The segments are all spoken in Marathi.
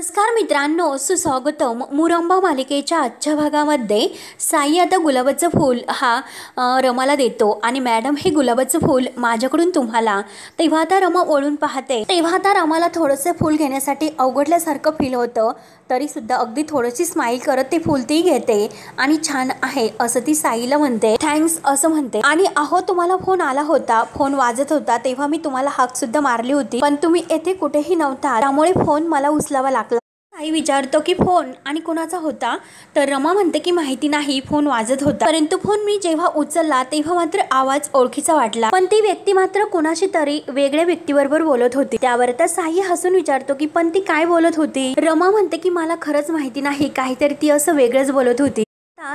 नमस्कार मित्रांनो, सुस्वागतम. मुरंबा मालिकेच्या आजच्या भागामध्ये साई आता गुलाबाचं फूल रमाला देतो आणि मॅडम हे गुलाबाचं फूल माझ्याकडून तुम्हाला. तेव्हा आता रमा वळून पाहते. तेव्हा आता रमाला थोडंसं फूल घेण्यासाठी अवघडल्यासारखं फील होतं, तरी सुद्धा अगदी थोडीशी स्माईल करत ते फूल ती घेते आणि छान आहे असं ती साईला म्हणते. थँक्स असं म्हणते. आणि अहो, तुम्हाला फोन आला होता, फोन वाजत होता, तेव्हा मी तुम्हाला हाक सुद्धा मारली होती, पण तुम्ही येथे कुठेही नव्हता, त्यामुळे फोन मला उचलावा लागला. साई विचारतो की फोन आणि कोणाचा होता, तर रमा म्हणते की माहिती नाही, फोन वाजत होता, परंतु फोन मी जेव्हा उचलला तेव्हा मात्र आवाज ओळखीचा वाटला, पण ती व्यक्ती मात्र कोणाशी तरी वेगळ्या व्यक्तीबरोबर बोलत होती. त्यावर तर साई हसून विचारतो की पण ती काय बोलत होती. रमा म्हणते की मला खरंच माहिती नाही, काहीतरी ती असं वेगळंच बोलत होती.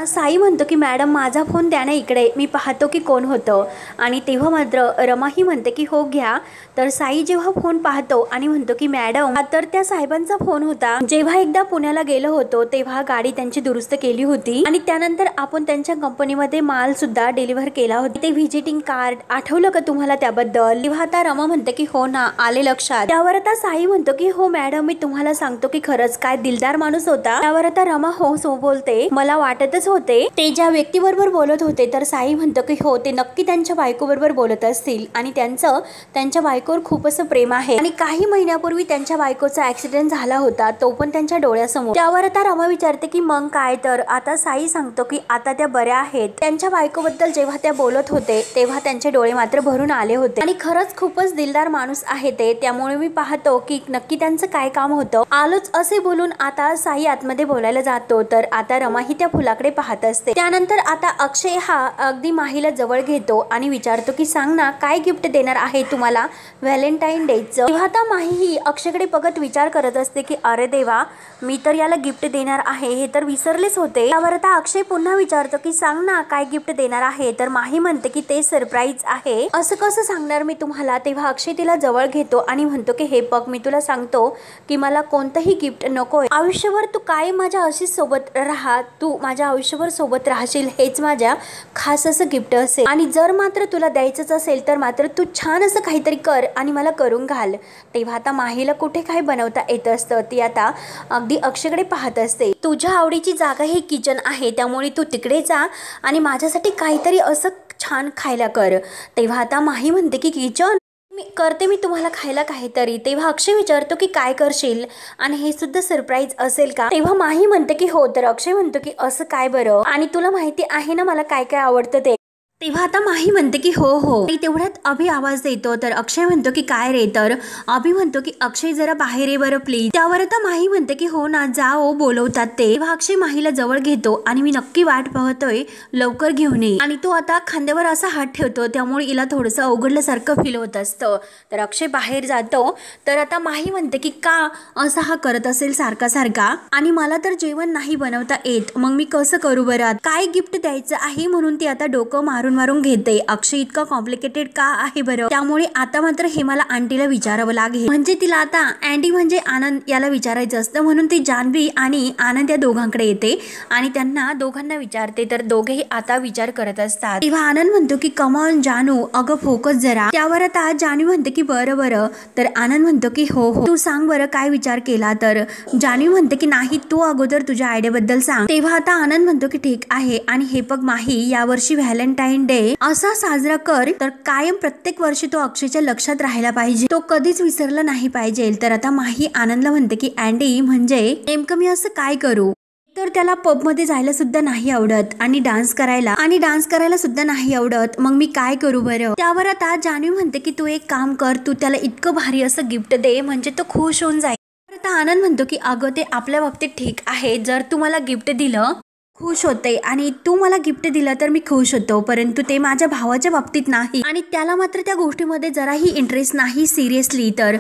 साई म्हणतो की मॅडम माझा फोन द्या ना इकडे, मी पाहतो की कोण होतं. आणि तेव्हा मात्र रमाही म्हणते की हो घ्या. तर साई जेव्हा फोन पाहतो आणि म्हणतो की मॅडम, तर त्या साहेबांचा फोन होता. जेव्हा एकदा पुण्याला गेलो होतो तेव्हा गाडी त्यांची दुरुस्त केली होती आणि त्यानंतर आपण त्यांच्या कंपनीमध्ये माल सुद्धा डिलिव्हर केला होता. ते व्हिजिटिंग कार्ड आठवलं का तुम्हाला त्याबद्दल. तेव्हा आता रमा म्हणते की हो ना, आले लक्षात. त्यावर आता साई म्हणतो की हो मॅडम, मी तुम्हाला सांगतो की खरंच काय दिलदार माणूस होता. त्यावर आता रमा हो बोलते. मला वाटतच होते ते ज्या व्यक्तीबरोबर बोलत होते, तर साई म्हणतो की हो, ते नक्की त्यांच्या बायकोबरोबर बोलत असतील आणि त्यांचं त्यांच्या बायकोवर खूप असं प्रेम आहे. आणि काही महिन्यापूर्वी त्यांच्या बायकोचा ऍक्सिडेंट झाला होता, तो पण त्यांच्या डोळ्यासमोर. त्यावर आता रमा विचारते की मग काय. तर आता साई सांगतो की आता त्या बऱ्या आहेत. त्यांच्या बायकोबद्दल जेव्हा त्या बोलत होते तेव्हा त्यांचे डोळे मात्र भरून आले होते आणि खरंच खूपच दिलदार माणूस आहे ते, त्यामुळे मी पाहतो की नक्की त्यांचं काय काम होतं. आलोच असे बोलून आता साई आतमध्ये बोलायला जातो. तर आता रमा ही त्या फुलाकडे पाहत असते. त्यानंतर आता अक्षय हा अगदी माहीला जवळ घेतो आणि विचारतो की सांग ना, काय गिफ्ट देणार आहे तुम्हाला व्हॅलेंटाईन डेचं. तेव्हा आता माही ही अक्षयकडे बघत विचार करत असते की अरे देवा, मी तर याला गिफ्ट देणार आहे हे तर विसरलेच होते. त्यावर आता अक्षय पुन्हा विचारतो की सांग ना, काय गिफ्ट देणार आहे. तर माही म्हणते की ते सरप्राईज आहे, असं कसं सांगणार मी तुम्हाला. तेव्हा अक्षय तिला जवळ घेतो आणि म्हणतो की हे बघ, मी तुला सांगतो की मला कोणतंही गिफ्ट नकोय. आयुष्यभर तू काय माझ्या अशीच सोबत राहा, तू माझ्या आयुष्यभर सोबत राहशील, हेच माझ्या खास असं गिफ्ट असेल. आणि जर मात्र तुला द्यायचंच असेल तर मात्र तू छान असं काहीतरी कर आणि मला करून घाल. तेव्हा आता माहीला कुठे काय बनवता येत असतं, ती आता अगदी अक्षयकडे पाहत असते. तुझ्या आवडीची जागा ही किचन आहे, त्यामुळे तू तिकडे जा आणि माझ्यासाठी काहीतरी असं छान खायला कर. तेव्हा आता माही म्हणते की किचन करते मी तुम्हाला खायला काहीतरी. तेव्हा अक्षय विचारतो की काय करशील आणि हे सुद्धा सरप्राईज असेल का. तेव्हा माही म्हणते की हो. तर अक्षय म्हणतो की असं काय बरं, आणि तुला माहिती आहे ना मला काय काय आवडतं ते. तेव्हा आता माही म्हणते की हो. तेवढ्यात अभि आवाज देतो. तर अक्षय म्हणतो की काय रे. तर अभि म्हणतो की अक्षय जरा बाहेर ये बरं प्लीज. त्यावर आता माही म्हणते की हो ना, जा हो, बोलवतात ते. तेव्हा अक्षय माहीला जवळ घेतो आणि मी नक्की वाट पाहतोय, लवकर घेऊन ये. आणि तो आता खांद्यावर असा हात ठेवतो, त्यामुळे हिला थोडंसं अवघडल्यासारखं फील होत असतं. तर अक्षय बाहेर जातो. तर आता माही म्हणते की का असा हा करत असेल सारखा सारखा, आणि मला तर जेवण नाही बनवता येत, मग मी कसं करू बरं. काय गिफ्ट द्यायचं आहे म्हणून ती आता डोकं मारून घेते. अक्षय इतका कॉम्प्लिकेटेड का आहे बरं. त्यामुळे आता मात्र हे मला आंटीला विचारावं लागेल. म्हणजे तिला आता अँडी म्हणजे आनंद याला विचारायचं असतं, म्हणून ती जान्हवी आणि आनंद या दोघांकडे येते आणि त्यांना दोघांना विचारते. तर दोघेही आता विचार करत असतात. तेव्हा आनंद म्हणतो की कमॉन जानू, अगं फोकस जरा. त्यावर आता जान्हवी म्हणते की बरं. तर आनंद म्हणतो की हो, तू सांग बरं काय विचार केला. तर जान्हवी म्हणते की नाही, तू अगोदर तुझ्या आयडिया बद्दल सांग. तेव्हा आता आनंद म्हणतो की ठीक आहे, आणि हे बघ माही, यावर्षी व्हॅलेंटाईन डे असा साजरा कर तर कायम प्रत्येक वर्षी तो अक्षयच्या लक्षात राहायला पाहिजे, तो कधीच विसरला नाही पाहिजे. तर आता माही आनंदला म्हणते की अँडी म्हणजे नेमकं मी असं काय करू. तर त्याला पब मध्ये जायला सुद्धा नाही आवडत आणि डान्स करायला सुद्धा नाही आवडत, मग मी काय करू बरं. त्यावर आता जान्हवी म्हणते की तू एक काम कर, तू त्याला इतकं भारी असं गिफ्ट दे म्हणजे तो खुश होऊन जाईल. तर आता आनंद म्हणतो की अगं ते आपल्या बाबतीत ठीक आहे, जर तू मला गिफ्ट दिलं खुश होते आणि तू मला गिफ्ट दिलं तर मी खुश होतो, परंतु ते माझ्या भावाच्या बाबतीत नाही आणि त्याला मात्र त्या गोष्टीमध्ये जराही इंटरेस्ट नाही सिरियसली. तर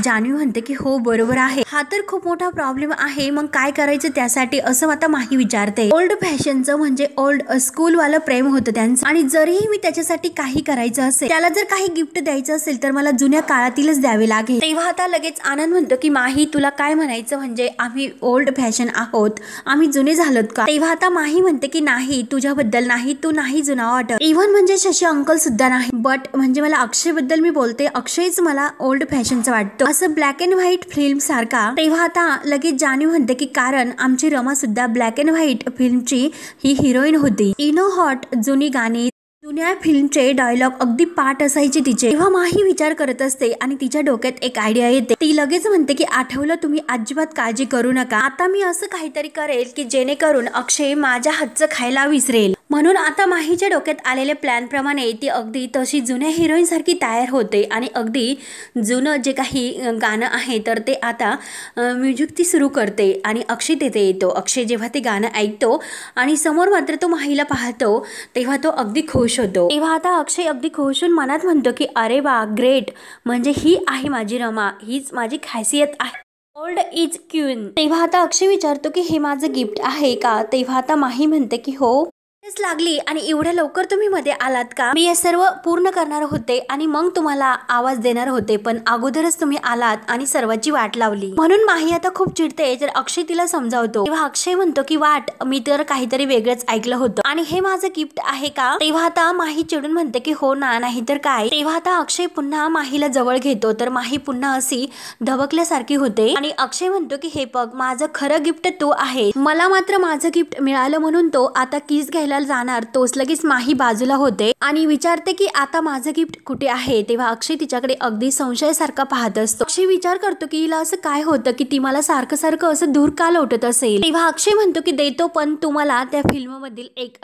जान्हवी म्हणते की हो बरोबर आहे, हा तर खूप मोठा प्रॉब्लेम आहे, मग काय करायचं त्यासाठी, असं आता माही विचारते. ओल्ड फॅशनचं म्हणजे ओल्ड स्कूल वालं प्रेम होतं त्यांचं, आणि जरीही मी त्याच्यासाठी काही करायचं असेल, त्याला जर काही गिफ्ट द्यायचं असेल तर मला जुन्या काळातीलच द्यावे लागेल. तेव्हा आता लगेच आनंद म्हणतो की माही तुला काय म्हणायचं, म्हणजे आम्ही ओल्ड फॅशन आहोत, आम्ही जुने झालोत का. तेव्हा आता माही म्हणते की नाही, तुझ्याबद्दल नाही, तू नाही जुना वाटत, इव्हन म्हणजे शशी अंकल सुद्धा नाही, बट म्हणजे मला अक्षय बद्दल मी बोलते, अक्षयच मला ओल्ड फॅशनचा वाटतो, असं ब्लॅक अँड व्हाईट फिल्म सारखा. तेव्हा आता लगेच जाणीव म्हणते की कारण आमची रमा सुद्धा ब्लॅक अँड व्हाईट फिल्मची ही हिरोईन होती. इनो हॉट जुनी गाणी, जुन्या फिल्मचे डायलॉग अगदी पाठ असायचे तिचे. तेव्हा माही विचार करत असते आणि तिच्या डोक्यात एक आयडिया येते. ती लगेच म्हणते की आठवलं, तुम्ही अजिबात काळजी करू नका, आता मी असं काहीतरी करेल की जेणेकरून अक्षय माझ्या हातचं खायला विसरेल. म्हणून आता माहीच्या डोक्यात आलेल्या प्लॅन प्रमाणे ती अगदी तशी जुन्या हिरोईन सारखी तयार होते आणि अगदी जुनं जे काही गाणं आहे तर ते आता म्युझिक ती सुरू करते आणि अक्षय तिथे येतो. अक्षय जेव्हा ते गाणं ऐकतो आणि समोर मात्र तो माहीला पाहतो तेव्हा तो अगदी खुश होतो. तेव्हा आता अक्षय अगदी खुश होऊन मनात म्हणतो की अरे वा, ग्रेट, म्हणजे ही आहे माझी रमा, हीच माझी खासियत आहे, ओल्ड इज क्वीन. तेव्हा आता अक्षय विचारतो की हे माझं गिफ्ट आहे का? तेव्हा आता माही म्हणते की हो लागली, आणि एवढ्या लवकर तुम्ही मध्ये आलात का? मी हे सर्व पूर्ण करणार होते आणि मग तुम्हाला आवाज देणार होते, पण अगोदरच तुम्ही आलात आणि सर्वांची वाट लावली. म्हणून माही आता खूप चिडते. तर अक्षय तिला समजावतो. तेव्हा अक्षय म्हणतो की वाट, मी तर काहीतरी वेगळंच ऐकलं होतं आणि हे माझं गिफ्ट आहे का? तेव्हा आता माही चिडून म्हणते की हो ना, नाही तर काय. तेव्हा आता अक्षय पुन्हा माहीला जवळ घेतो तर माही पुन्हा अशी धबकल्यासारखी होते आणि अक्षय म्हणतो की हे बघ, माझं खरं गिफ्ट तू आहे, मला मात्र माझं गिफ्ट मिळालं म्हणून तो आता किस घ्यायला जाणार. तोच लगेच माही बाजूला होते आणि विचारते की आता माझं गिफ्ट कुठे आहे? तेव्हा अक्षय तिच्याकडे अगदी संशयासारखा पाहत असतो. अक्षय विचार करतो की हिला असं काय होतं की ती मला सारखं सारखं असं दूर का लोटत असेल. तेव्हा अक्षय म्हणतो की देतो, पण तुम्हाला त्या फिल्म मधील एक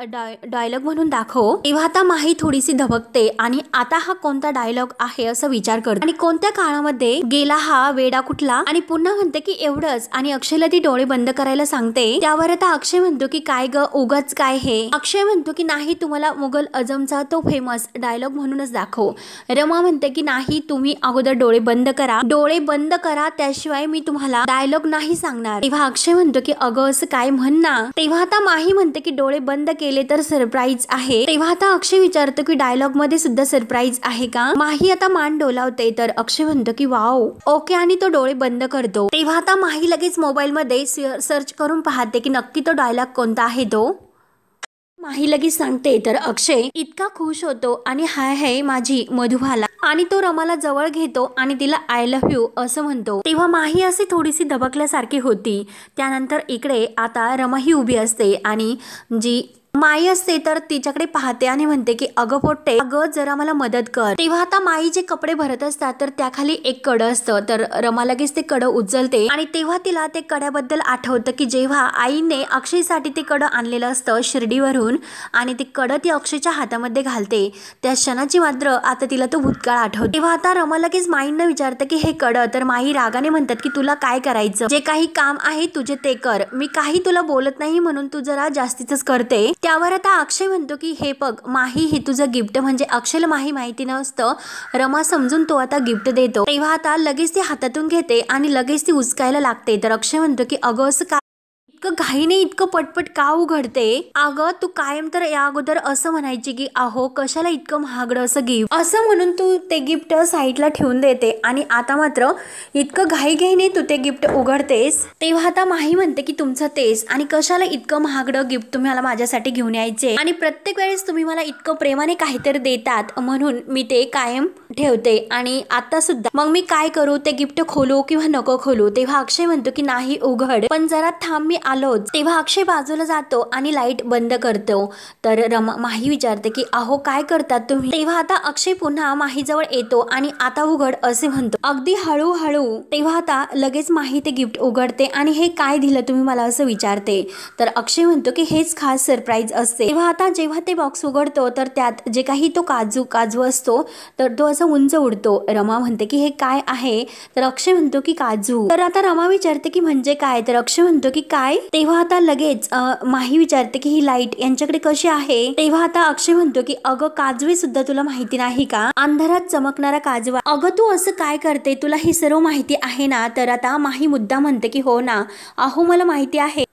डायलॉग म्हणून दाखव. तेव्हा आता माही थोडीशी धबकते आणि आता हा कोणता डायलॉग आहे असं विचार करतो आणि कोणत्या काळामध्ये गेला हा वेडा कुठला, आणि पुन्हा म्हणते की एवढंच आणि अक्षयला ती डोळे बंद करायला सांगते. त्यावर आता अक्षय म्हणतो की काय ग, उगाच काय हे? अक्षय म्हणतो की नाही, तुम्हाला मुघल आझमचा तो फेमस डायलॉग म्हणूनच दाखव. रमा म्हणते की नाही, तुम्ही अगोदर डोळे बंद करा, डोळे बंद करा, त्याशिवाय मी तुम्हाला डायलॉग नाही सांगणार. तेव्हा अक्षय म्हणतो की अगं असं काय म्हण ना. तेव्हा आता माही म्हणते की डोळे बंद केले तर सरप्राईज आहे. तेव्हा आता अक्षय विचारतो की डायलॉग मध्ये सुद्धा सरप्राईज आहे का? माही आता मान डोलावते तर अक्षय म्हणतो की वाव, ओके, आणि तो डोळे बंद करतो. तेव्हा आता माही लगेच मोबाईल मध्ये सर्च करून पाहते की नक्की तो डायलॉग कोणता आहे. तो माही लगेच सांगते तर अक्षय इतका खुश होतो आणि हाय हाय माझी मधुबाला, आणि तो रमाला जवळ घेतो आणि तिला आय लव्ह यू असं म्हणतो. तेव्हा माही असे थोडीशी धबकल्यासारखी होती. त्यानंतर इकडे आता रमा ही उभी असते आणि जी माई असते तर तिच्याकडे पाहते आणि म्हणते की अगं पोट्टे, अगं जरा मला मदत कर. तेव्हा आता माई जे कपडे भरत असतात तर त्याखाली एक कडं असतं, तर रमा लगेच ते कडं उचलते आणि तेव्हा तिला ते कड्याबद्दल आठवतं की जेव्हा आईने अक्षयसाठी ते कडं आणलेलं असतं शिर्डीवरून आणि ते कडं ती अक्षयच्या हातामध्ये घालते, त्या क्षणाची मात्र आता तिला तो भूतकाळ आठवतो. तेव्हा आता रमा लगेच माईंना विचारतं की हे कडं, तर माई रागाने म्हणतात की तुला काय करायचं, जे काही काम आहे तुझे ते कर, मी काही तुला बोलत नाही म्हणून तू जरा जास्तीच करते. त्यावर आता अक्षय म्हणतो की हे बघ माही, हे तुझं गिफ्ट, म्हणजे अक्षयला माही माहिती नसतं, रमा समजून तो आता गिफ्ट देतो. तेव्हा आता लगेच ती हातातून घेते आणि लगेच ती उचकायला लागते. तर अक्षय म्हणतो की अगं असं का इतकं घाईने इतकं पटपट का उघडते? अगं तू कायम तर या अगोदर असं म्हणायची की अहो कशाला इतकं महागडं असं गिफ्ट, असं म्हणून तू ते गिफ्ट साईडला ठेवून देते आणि आता मात्र इतकं घाईघाईने तू ते गिफ्ट उघडतेस. तेव्हा आता माही म्हणते की तुमचं तेच, आणि कशाला इतकं महागडं गिफ्ट तुम्ही मला माझ्यासाठी घेऊन यायचे, आणि प्रत्येक वेळेस तुम्ही मला इतकं प्रेमाने काहीतरी देतात म्हणून मी ते कायम ठेवते, आणि आता सुद्धा मग मी काय करू, ते गिफ्ट खोलू किंवा नको खोलू? तेव्हा अक्षय म्हणतो की नाही उघड, पण जरा थांब मी आलोच. तेव्हा अक्षय बाजूला जातो आणि लाईट बंद करतो. तर माही विचारते की अहो काय करतात तुम्ही? तेव्हा आता अक्षय पुन्हा माहीजवळ येतो आणि आता उघड असे म्हणतो, अगदी हळूहळू. तेव्हा आता लगेच माही ते गिफ्ट उघडते आणि हे काय दिलं तुम्ही मला असं विचारते. तर अक्षय म्हणतो की हेच खास सरप्राईज असते. तेव्हा आता जेव्हा ते बॉक्स उघडतो तर त्यात जे काही तो काजू असतो तर तो असा उंच उडतो. रमा म्हणते की हे काय आहे? तर अक्षय म्हणतो की काजू. तर आता रमा विचारते की म्हणजे काय? तर अक्षय म्हणतो की काय? तेव्हा आता लगेच माही विचारते की ही लाईट यांच्याकडे कशी आहे? तेव्हा आता अक्षय म्हणतो की अगं काजवे सुद्धा तुला माहिती नाही का? अंधारात चमकणारा काजवा. अगं तू असं काय करते, तुला ही सर्व माहिती आहे ना? तर आता माही मुद्दा म्हणते की हो ना, अहो मला माहिती आहे,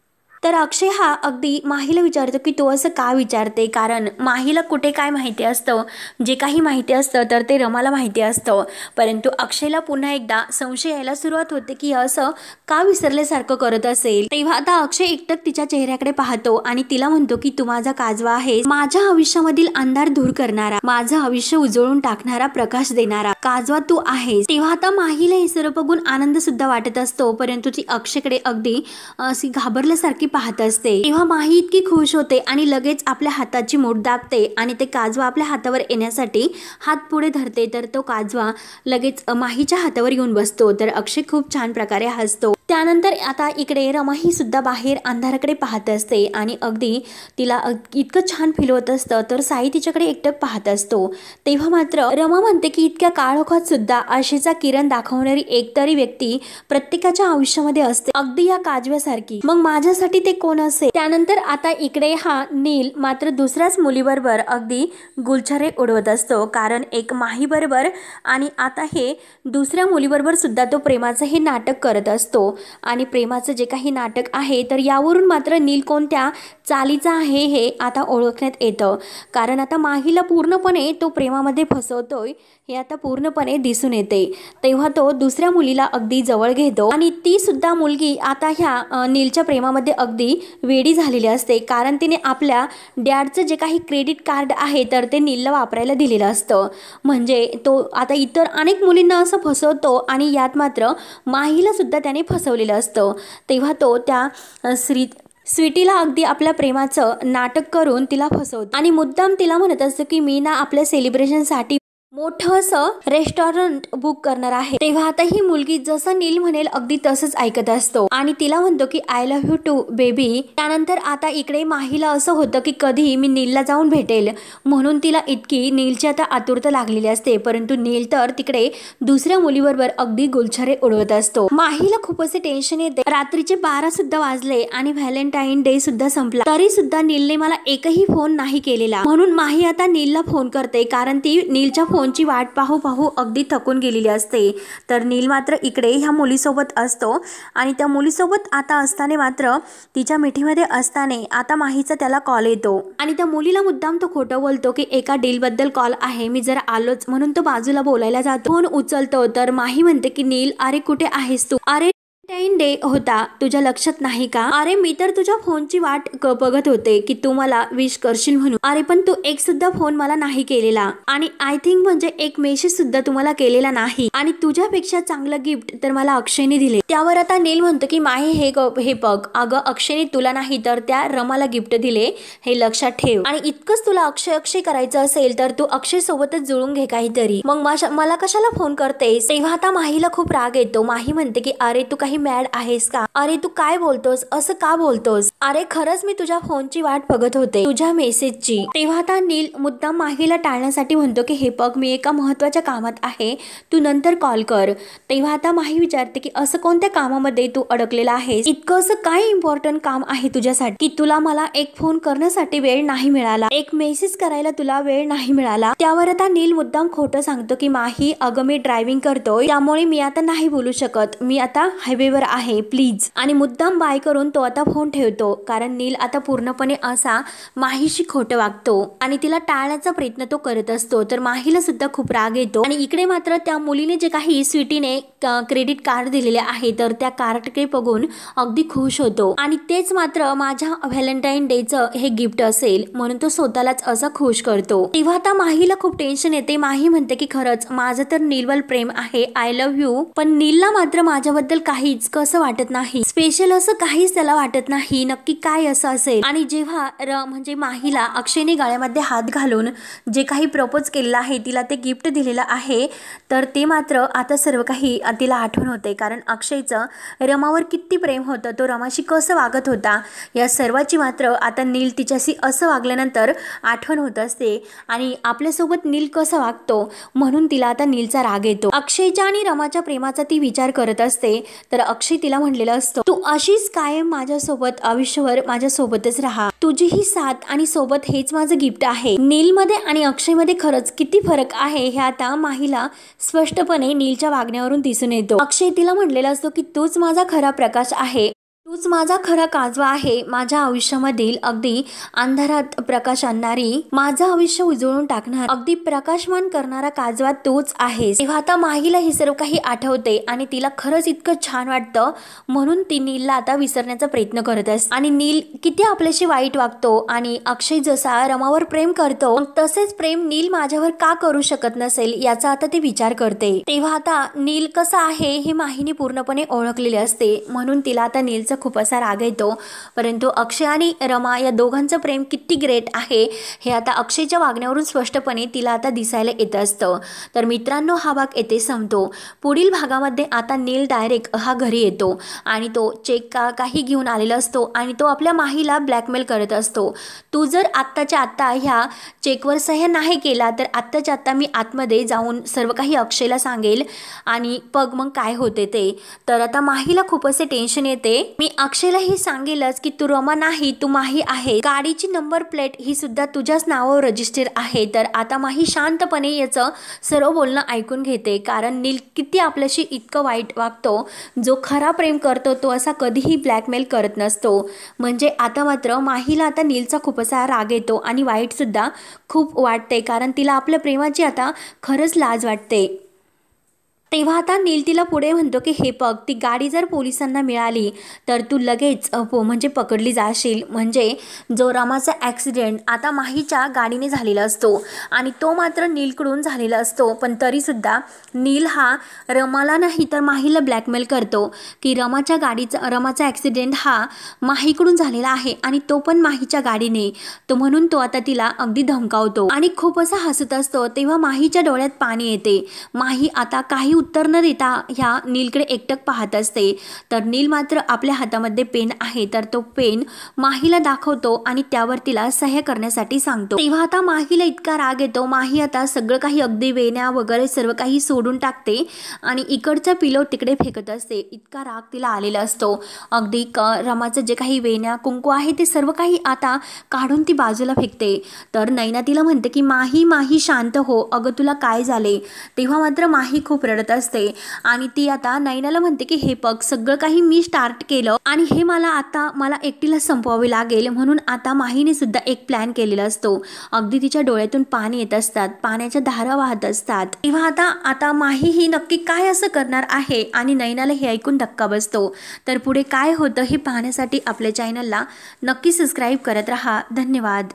तर अक्षय हा अगदी माहीला विचारतो की तू असं का विचारते, कारण माहीला कुठे काय माहिती असतं, जे काही माहिती असतं तर ते रमाला माहिती असतं. परंतु अक्षयला पुन्हा एकदा संशय यायला सुरुवात होते की असं का विसरल्यासारखं करत असेल. तेव्हा आता अक्षय एकटक तिच्या चेहऱ्याकडे पाहतो आणि तिला म्हणतो की तू माझा काजवा आहे, माझ्या आयुष्यामधील अंधार दूर करणारा, माझं आयुष्य उजळून टाकणारा, प्रकाश देणारा काजवा तू आहेस. तेव्हा आता माहीला हे सर्व बघून आनंद सुद्धा वाटत असतो, परंतु ती अक्षयकडे अगदी अशी घाबरल्यासारखी पाहत असते. तेव्हा माही इतकी खुश होते आणि लगेच आपल्या हाताची मूठ दाबते आणि ते काजवा आपल्या हातावर येण्यासाठी हात पुढे धरते, तर तो काजवा लगेच माहीच्या हातावर येऊन बसतो. तर अक्षय खूप छान प्रकारे हसतो. त्यानंतर आता इकडे रमा ही सुद्धा बाहेर अंधाराकडे पाहत असते आणि अगदी तिला इतकं छान फील होत असतं. तर साई तिच्याकडे एकटक पाहत असतो. तेव्हा मात्र रमा म्हणते की इतक्या काळोखात सुद्धा आशेचा किरण दाखवणारी एकतरी व्यक्ती प्रत्येकाच्या आयुष्यामध्ये असते, अगदी या काजव्यासारखी. मग माझ्यासाठी ते कोण असेल. त्यानंतर आता इकडे हा नील मात्र दुसऱ्याच मुलीबरोबर अगदी गुलछरे उडवत असतो, कारण एक माही बरोबर आणि आता हे दुसऱ्या मुलीबरोबर सुद्धा तो प्रेमाचं हे नाटक करत असतो. आणि प्रेमाचं जे काही नाटक आहे तर यावरून मात्र नील कोणत्या चालीचा आहे हे आता ओळखण्यात येतं, कारण आता माहीला पूर्णपणे तो प्रेमामध्ये फसवतोय हे आता पूर्णपणे दिसून येते. तेव्हा तो दुसऱ्या मुलीला अगदी जवळ घेतो आणि ती सुद्धा मुलगी आता ह्या नीलच्या प्रेमामध्ये अगदी वेडी झालेली असते, कारण तिने आपल्या डॅडचं जे काही क्रेडिट कार्ड आहे तर ते नीलला वापरायला दिलेलं असतं. म्हणजे तो आता इतर अनेक मुलींना असं फसवतो आणि यात मात्र माहीला सुद्धा त्याने फसवलेलं असतं. तेव्हा तो त्या स्वीटीला अगदी आपल्या प्रेमाचं नाटक करून तिला फसवतो आणि मुद्दाम तिला म्हणत असतो की मी ना आपल्या सेलिब्रेशनसाठी मोठं असं रेस्टॉरंट बुक करणार आहे. तेव्हा आता ही मुलगी जसं नील म्हणेल अगदी तसंच ऐकत असतो आणि तिला म्हणतो की I love you too baby. त्यानंतर आता इकडे माहीला असं होतं की कधी मी नीलला जाऊन भेटेल, म्हणून तिला इतकी नीलची आता आतुरता लागलेली असते. परंतु नील तर तिकडे दुसऱ्या मुलीबरोबर अगदी गुलछरे उडवत असतो. माहीला खूप असे टेन्शन येते. रात्रीचे 12 सुद्धा वाजले आणि व्हॅलेंटाईन डे सुद्धा संपला, तरी सुद्धा नीलने मला एकही फोन नाही केलेला. म्हणून माही आता नीलला फोन करते, कारण ती नीलच्या फोनची वाट पाहू पाहू अगदी थकून गेलेली असते. तर नील मात्र इकडे ह्या मुलीसोबत असतो आणि त्या मुलीसोबत आता असताना मात्र तिच्या मिठीमध्ये असताना आता माहीचा त्याला कॉल येतो आणि त्या मुलीला मुद्दाम तो खोटं बोलतो की एका डीलबद्दल कॉल आहे, मी जरा आलोच, म्हणून तो बाजूला बोलायला जातो. फोन उचलतो तर माही म्हणते की नील अरे कुठे आहेस तू, अरे व्हॅलेंटाईन डे होता, तुझ्या लक्षात नाही का, अरे मी तर तुझ्या फोनची वाट बघत होते की तू मला विश करशील म्हणून, अरे पण तू एक सुद्धा फोन मला नाही केलेला आणि आय थिंक म्हणजे एक मेसेज सुद्धा तुम्हाला केलेला नाही आणि तुझ्यापेक्षा चांगलं गिफ्ट तर मला अक्षयने दिले. त्यावर आता नील म्हणतो की माही हे बघ, अगं अक्षयने तुला नाही तर त्या रमाला गिफ्ट दिले, हे लक्षात ठेव, आणि इतकंच तुला अक्षय करायचं असेल तर तू अक्षय सोबतच जुळून घे काहीतरी, मग मला कशाला फोन करतेस. तेव्हा आता माहीला खूप राग येतो. माही म्हणते की अरे तू काही मॅड आहेस का, अरे तू काय बोलतोस, असं का बोलतोस, अरे खरंच मी तुझ्या फोनची वाट बघत होते, तुझ्या मेसेजची. तेव्हा आता नील मुद्दाम माहीला टाळण्यासाठी म्हणतो की हे बघ मी एका महत्वाच्या कामात आहे, तू नंतर कॉल कर. तेव्हा आता माही विचारते की असं कोणत्या कामामध्ये तू अडकलेला आहेस, इतकं असं काय इम्पॉर्टंट काम आहे तुझ्यासाठी की तुला मला एक फोन करण्यासाठी वेळ नाही मिळाला, एक मेसेज करायला तुला वेळ नाही मिळाला. त्यावर आता नील मुद्दाम खोटं सांगतो की माही अगं मी ड्रायव्हिंग करतोय, त्यामुळे मी आता नाही बोलू शकत, मी आता हायवेवर आहे प्लीज, आणि मुद्दाम बाय करून तो आता फोन ठेवतो. कारण नील आता पूर्णपणे असा माहीशी खोटं वागतो आणि तिला टाळण्याचा प्रयत्न तो करत असतो. तर माहीला सुद्धा खूप राग येतो आणि इकडे मात्र त्या मुलीने जे काही स्वीटीने क्रेडिट कार्ड दिलेले आहे तर त्या कार्डकडे बघून अगदी खुश होतो आणि तेच मात्र माझ्या व्हॅलेंटाईन डेचं हे गिफ्ट असेल म्हणून तो स्वतःलाच असा खुश करतो. तेव्हा आता माहीला खूप टेन्शन येते. माही म्हणते की खरंच माझं तर नीलवर प्रेम आहे, आय लव्ह यू, पण नीलला मात्र माझ्याबद्दल काहीच कसं वाटत नाही, स्पेशल असं काहीच त्याला वाटत नाही, नक्की काय असं असेल. आणि जेव्हा म्हणजे माहीला अक्षयने गळ्यामध्ये हात घालून जे काही प्रपोज केलेलं आहे, तिला ते गिफ्ट दिलेलं आहे, तर ते मात्र आता सर्व काही तिला आठवण होते. कारण अक्षयचं रमावर किती प्रेम होतं, तो रमाशी कसं वागत होता, या सर्वाची मात्र आता नील तिच्याशी असं वागल्यानंतर आठवण होत असते आणि आपल्यासोबत नील कसं वागतो म्हणून तिला आता नीलचा राग येतो. अक्षयच्या आणि रमाच्या प्रेमाचा ती विचार करत असते. तर अक्षय तिला म्हणलेलं असतं तू अशीच कायम माझ्यासोबत आयुष्यभर माझ्यासोबतच राहा, तुझी ही साथ आणि सोबत हेच माझं गिफ्ट आहे. नीलमध्ये आणि अक्षयमध्ये खरंच किती फरक आहे हे आता माहीला स्पष्टपणे नीलच्या वागण्यावरून दिसून येतो. अक्षय तिला म्हणलेला असतो की तूच माझा खरा प्रकाश आहे, तूच माझा खरा काजवा आहे, माझ्या आयुष्यामधील अगदी अंधारात प्रकाश आणणारी, माझं आयुष्य उजळून टाकणार, अगदी प्रकाशमान करणारा काजवा तूच आहेस। तेव्हा आता माहीला हे सर्व काही आठवते आणि तिला खरंच इतकं छान वाटतं, म्हणून ती नीलला आता विसरण्याचा प्रयत्न करत असते। आणि नील किती आपल्याशी वाईट वागतो आणि अक्षय जसा रमावर प्रेम करतो तसेच प्रेम नील माझ्यावर का करू शकत नसेल याचा आता ती विचार करते। तेव्हा आता नील कसा आहे हे माहीने पूर्णपणे ओळखलेले असते, म्हणून तिला आता नीलचं खूप असा राग येतो। परंतु अक्षय आणि रमा या दोघांचं प्रेम किती ग्रेट आहे हे आता अक्षयच्या वागण्यावरून स्पष्टपणे तिला आता दिसायला येत असतं। तर मित्रांनो, हा भाग येथे संपतो। पुढील भागामध्ये आता नील डायरेक्ट हा घरी येतो आणि तो चेक काही घेऊन आलेला असतो आणि तो आपल्या माहीला ब्लॅकमेल करत असतो। तू जर आत्ताच्या आत्ता ह्या चेकवर सह्या नाही केला तर आत्ताच्या आत्ता मी आतमध्ये जाऊन सर्व काही अक्षयला सांगेल आणि बघ मग काय होते ते। तर आता माहीला खूप असे टेन्शन येते। मी अक्षयला ही सांगेलच की तू रमा नाही, तू माही आहे, गाडीची नंबर प्लेट ही सुद्धा तुझ्याच नावावर रजिस्टर आहे। तर आता माही शांतपणे याचं सर्व बोलणं ऐकून घेते, कारण नील किती आपल्याशी इतकं वाईट वागतो, जो खरा प्रेम करतो तो असा कधीही ब्लॅकमेल करत नसतो। म्हणजे आता मात्र माहीला आता नीलचा खूप असा राग येतो आणि वाईट सुद्धा खूप वाटते, कारण तिला आपल्या प्रेमाची आता खरंच लाज वाटते। तेव्हा आता नील तिला पुढे म्हणतो की हे बघ, ती गाडी जर पोलिसांना मिळाली तर तू लगेच म्हणजे पकडली जाशील। म्हणजे जो रमाचा ॲक्सिडेंट आता माहीच्या गाडीने झालेला असतो आणि तो मात्र नीलकडून झालेला असतो, पण तरीसुद्धा नील हा रमाला नाही तर माहीला ब्लॅकमेल करतो की रमाचा ॲक्सिडेंट हा माहीकडून झालेला आहे आणि तो पण माहीच्या गाडीने, तो म्हणून तो आता तिला अगदी धमकावतो आणि खूप असा हसत असतो। तेव्हा माहीच्या डोळ्यात पाणी येते। माही आता काही उत्तर न देता ह्या नीलकडे एकटक पाहत असते। तर नील मात्र आपल्या हातामध्ये पेन आहे तर तो पेन माहीला दाखवतो आणि त्यावर तिला सह्या करण्यासाठी सांगतो। तेव्हा आता माहीला इतका राग येतो, माही आता सगळं काही अगदी वेण्या वगैरे सर्व काही सोडून टाकते आणि इकडचा पिलो तिकडे फेकत असते। इतका राग तिला आलेला असतो, अगदी रमाचं जे काही वेण्या कुंकू आहे ते सर्व काही आता काढून ती बाजूला फेकते। तर नैना तिला म्हणते की माही माही शांत हो, अगं तुला काय झाले। तेव्हा मात्र माही खूप रडत असते आणि ती आता नैनाला म्हणते की हे बघ, सगळं काही मी स्टार्ट केलं आणि हे मला एकटीला संपवावे लागेल, म्हणून आता माहीने सुद्धा एक प्लॅन केलेला असतो। अगदी तिच्या डोळ्यातून पाणी येत असतात, पाण्याच्या धारा वाहत असतात। तेव्हा आता माही ही नक्की काय असं करणार आहे आणि नैनाला हे ऐकून धक्का बसतो। तर पुढे काय होतं हे पाहण्यासाठी आपल्या चॅनलला नक्की सबस्क्राईब करत राहा। धन्यवाद।